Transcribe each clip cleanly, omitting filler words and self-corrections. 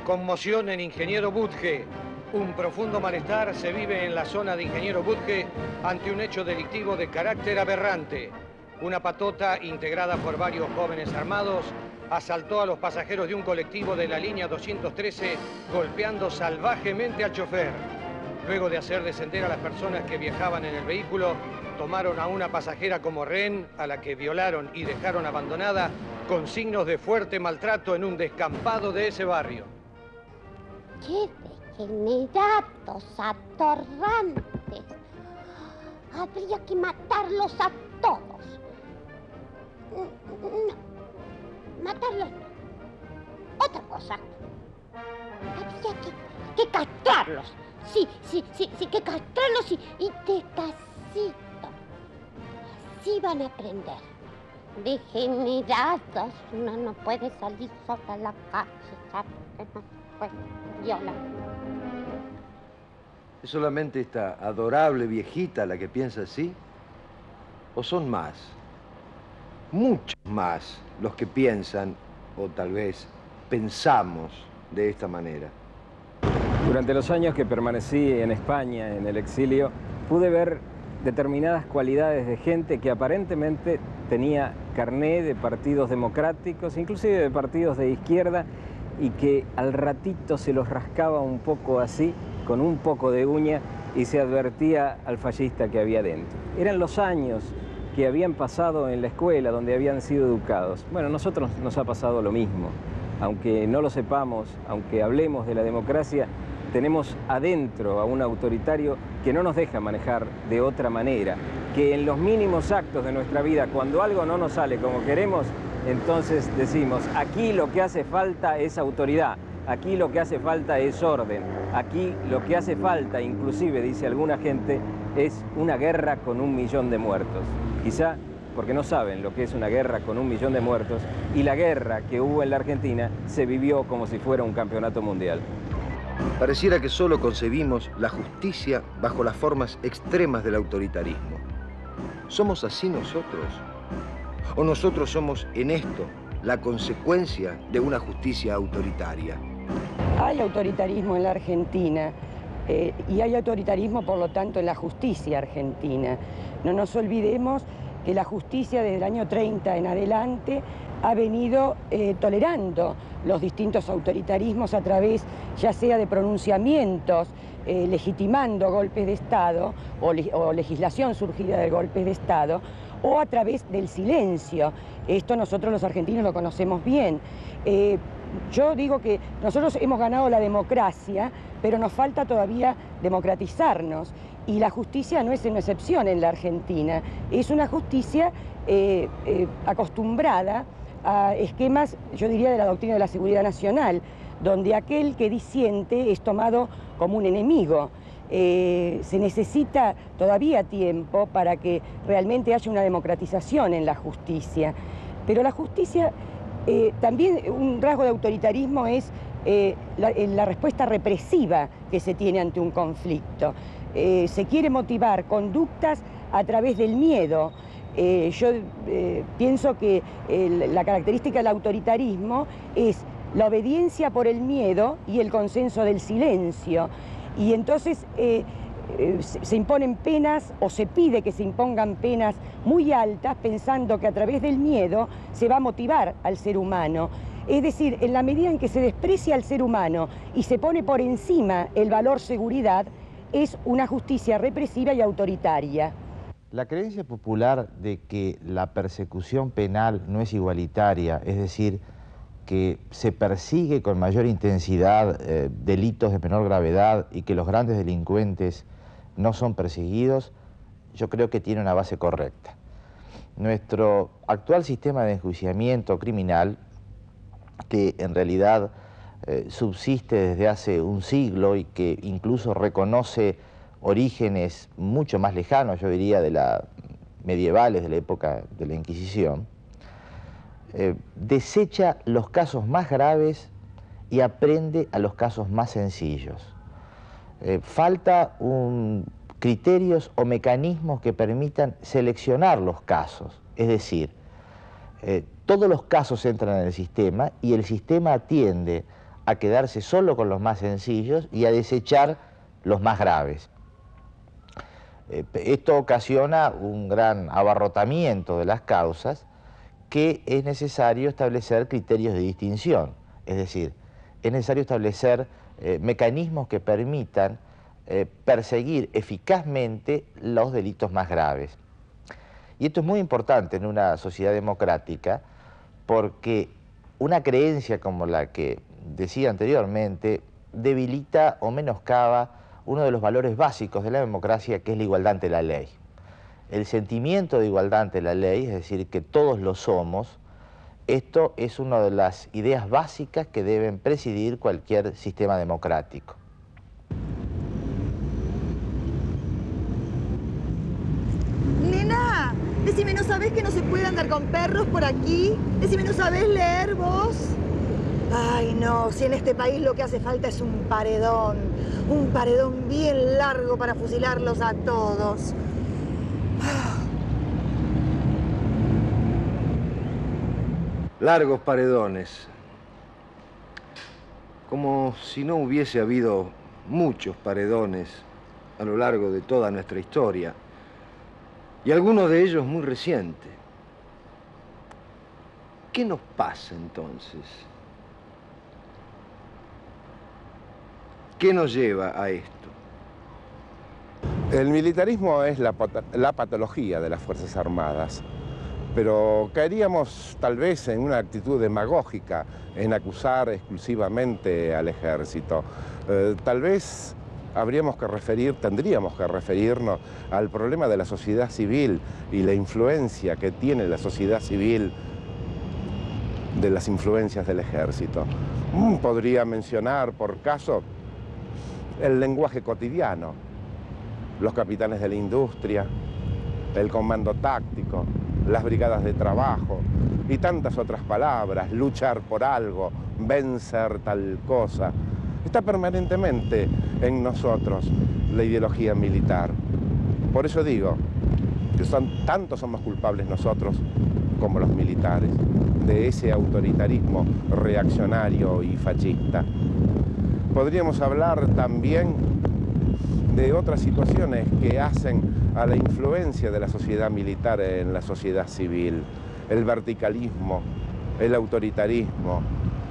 Conmoción en Ingeniero Budge. Un profundo malestar se vive en la zona de Ingeniero Budge ante un hecho delictivo de carácter aberrante. Una patota integrada por varios jóvenes armados asaltó a los pasajeros de un colectivo de la línea 213 golpeando salvajemente al chofer. Luego de hacer descender a las personas que viajaban en el vehículo, tomaron a una pasajera como rehén, a la que violaron y dejaron abandonada con signos de fuerte maltrato en un descampado de ese barrio. ¡Qué degenerados, atorrantes! Habría que matarlos a todos. No, matarlos no. Otra cosa. Habría que castrarlos. Sí, que castrarlos y despacito. Así van a aprender. Degenerados. Uno no puede salir sola a la calle, ¿sabes? Que no se puede violar. ¿Es solamente esta adorable viejita la que piensa así? ¿O son más? Muchos más los que piensan, o tal vez pensamos de esta manera. Durante los años que permanecí en España, en el exilio, pude ver determinadas cualidades de gente que aparentemente tenía carné de partidos democráticos, inclusive de partidos de izquierda, y que al ratito se los rascaba un poco así, con un poco de uña, y se advertía al fascista que había dentro. Eran los años que habían pasado en la escuela, donde habían sido educados. Bueno, a nosotros nos ha pasado lo mismo. Aunque no lo sepamos, aunque hablemos de la democracia, tenemos adentro a un autoritario que no nos deja manejar de otra manera, que en los mínimos actos de nuestra vida, cuando algo no nos sale como queremos, entonces decimos, aquí lo que hace falta es autoridad, aquí lo que hace falta es orden, aquí lo que hace falta, inclusive, dice alguna gente, es una guerra con 1 millón de muertos. Quizá porque no saben lo que es una guerra con 1 millón de muertos, y la guerra que hubo en la Argentina se vivió como si fuera un campeonato mundial. Pareciera que solo concebimos la justicia bajo las formas extremas del autoritarismo. ¿Somos así nosotros? ¿O nosotros somos en esto la consecuencia de una justicia autoritaria? Hay autoritarismo en la Argentina y hay autoritarismo, por lo tanto, en la justicia argentina. No nos olvidemos que la justicia desde el año 30 en adelante ha venido tolerando los distintos autoritarismos a través ya sea de pronunciamientos, legitimando golpes de Estado o legislación surgida de golpes de Estado, o a través del silencio. Esto nosotros los argentinos lo conocemos bien. Yo digo que nosotros hemos ganado la democracia, pero nos falta todavía democratizarnos. Y la justicia no es una excepción en la Argentina. Es una justicia acostumbrada a esquemas, yo diría, de la doctrina de la seguridad nacional, donde aquel que disiente es tomado como un enemigo. Se necesita todavía tiempo para que realmente haya una democratización en la justicia. Pero la justicia, también un rasgo de autoritarismo es la respuesta represiva que se tiene ante un conflicto. Se quiere motivar conductas a través del miedo. Yo pienso que la característica del autoritarismo es la obediencia por el miedo y el consenso del silencio. Y entonces se imponen penas, o se pide que se impongan penas muy altas, pensando que a través del miedo se va a motivar al ser humano. Es decir, en la medida en que se desprecia al ser humano y se pone por encima el valor seguridad, es una justicia represiva y autoritaria. La creencia popular de que la persecución penal no es igualitaria, es decir, que se persigue con mayor intensidad delitos de menor gravedad y que los grandes delincuentes no son perseguidos, yo creo que tiene una base correcta. Nuestro actual sistema de enjuiciamiento criminal, que en realidad subsiste desde hace un siglo y que incluso reconoce orígenes mucho más lejanos, yo diría, de la medievales, de la época de la Inquisición, desecha los casos más graves y aprende a los casos más sencillos. Falta criterios o mecanismos que permitan seleccionar los casos, es decir, todos los casos entran en el sistema y el sistema atiende a quedarse solo con los más sencillos y a desechar los más graves. Esto ocasiona un gran abarrotamiento de las causas, que es necesario establecer criterios de distinción, es decir, es necesario establecer mecanismos que permitan perseguir eficazmente los delitos más graves. Y esto es muy importante en una sociedad democrática, porque una creencia como la que decía anteriormente debilita o menoscaba uno de los valores básicos de la democracia, que es la igualdad ante la ley. El sentimiento de igualdad ante la ley, es decir, que todos lo somos, esto es una de las ideas básicas que deben presidir cualquier sistema democrático. Nena, decime, ¿no sabés que no se puede andar con perros por aquí? Decime, ¿no sabés leer vos? Ay, no, si en este país lo que hace falta es un paredón bien largo para fusilarlos a todos. Largos paredones, como si no hubiese habido muchos paredones a lo largo de toda nuestra historia, y algunos de ellos muy recientes. ¿Qué nos pasa entonces? ¿Qué nos lleva a esto? El militarismo es la patología de las Fuerzas Armadas, pero caeríamos tal vez en una actitud demagógica en acusar exclusivamente al ejército. Tal vez tendríamos que referirnos al problema de la sociedad civil y la influencia que tiene la sociedad civil de las influencias del ejército. Podría mencionar, por caso, el lenguaje cotidiano, los capitanes de la industria, el comando táctico, las brigadas de trabajo y tantas otras palabras, luchar por algo, vencer tal cosa. Está permanentemente en nosotros la ideología militar. Por eso digo que tanto somos culpables nosotros como los militares de ese autoritarismo reaccionario y fascista. Podríamos hablar también de otras situaciones que hacen a la influencia de la sociedad militar en la sociedad civil. El verticalismo, el autoritarismo,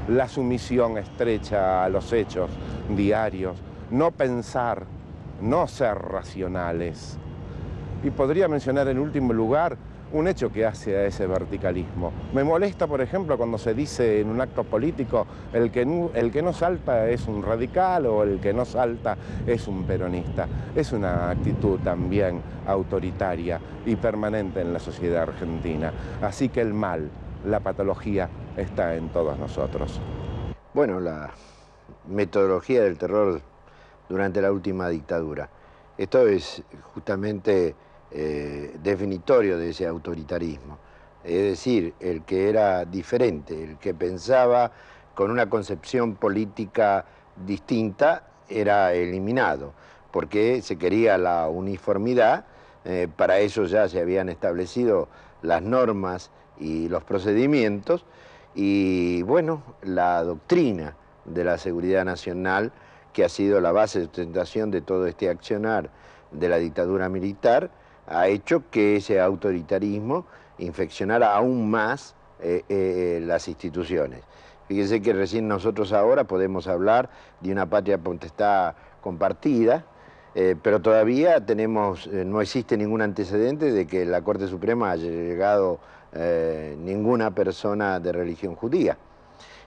la sumisión estrecha a los hechos diarios, no pensar, no ser racionales. Y podría mencionar en último lugar un hecho que hace a ese verticalismo. Me molesta, por ejemplo, cuando se dice en un acto político el que no salta es un radical o el que no salta es un peronista. Es una actitud también autoritaria y permanente en la sociedad argentina. Así que el mal, la patología, está en todos nosotros. Bueno, la metodología del terror durante la última dictadura. Esto es justamente definitorio de ese autoritarismo. Es decir, el que era diferente, el que pensaba con una concepción política distinta era eliminado, porque se quería la uniformidad. Para eso ya se habían establecido las normas y los procedimientos, y bueno, la doctrina de la seguridad nacional, que ha sido la base de sustentación de todo este accionar de la dictadura militar, ha hecho que ese autoritarismo infeccionara aún más las instituciones. Fíjense que recién nosotros ahora podemos hablar de una patria potestad compartida, pero todavía no existe ningún antecedente de que la Corte Suprema haya llegado ninguna persona de religión judía.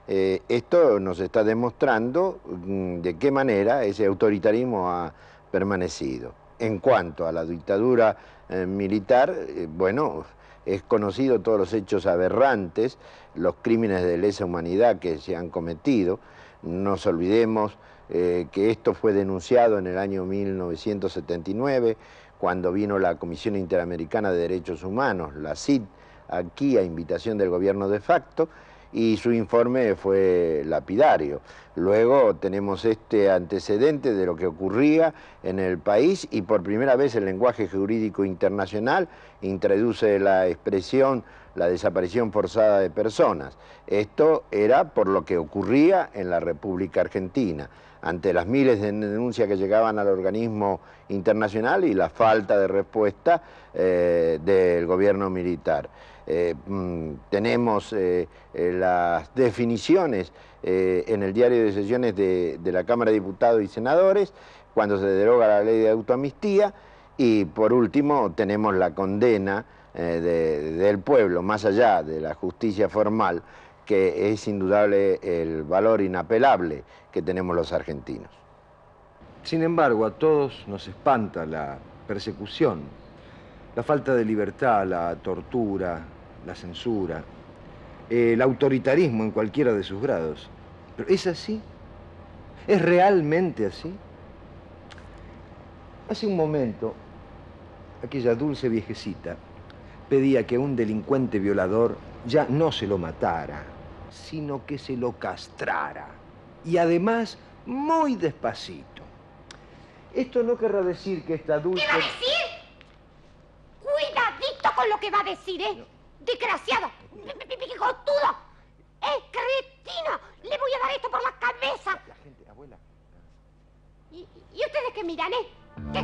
Esto nos está demostrando de qué manera ese autoritarismo ha permanecido. En cuanto a la dictadura militar, bueno, es conocido todos los hechos aberrantes, los crímenes de lesa humanidad que se han cometido. No nos olvidemos que esto fue denunciado en el año 1979, cuando vino la Comisión Interamericana de Derechos Humanos, la CID, aquí a invitación del gobierno de facto, y su informe fue lapidario. Luego tenemos este antecedente de lo que ocurría en el país, y por primera vez el lenguaje jurídico internacional introduce la expresión la desaparición forzada de personas. Esto era por lo que ocurría en la República Argentina, ante las miles de denuncias que llegaban al organismo internacional y la falta de respuesta del gobierno militar. Tenemos las definiciones en el diario de sesiones de la Cámara de Diputados y Senadores, cuando se deroga la ley de autoamnistía, y por último tenemos la condena del pueblo, más allá de la justicia formal, que es indudable el valor inapelable que tenemos los argentinos. Sin embargo, a todos nos espanta la persecución, la falta de libertad, la tortura, la censura, el autoritarismo en cualquiera de sus grados. ¿Pero es así? ¿Es realmente así? Hace un momento, aquella dulce viejecita pedía que un delincuente violador ya no se lo matara, sino que se lo castrara. Y además, muy despacito. Esto no querrá decir que esta dulce... ¿Qué va a decir? Cuidadito con lo que va a decir, ¿eh? Desgraciado, bigotudo, cretino, le voy a dar esto por la cabeza. La gente, abuela. ¿Y ustedes qué miran, eh? ¿Qué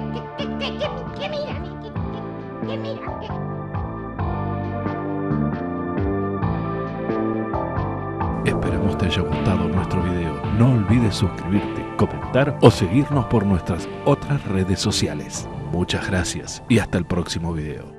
miran? ¿Qué miran? Esperamos te haya gustado nuestro video. No olvides suscribirte, comentar o seguirnos por nuestras otras redes sociales. Muchas gracias y hasta el próximo video.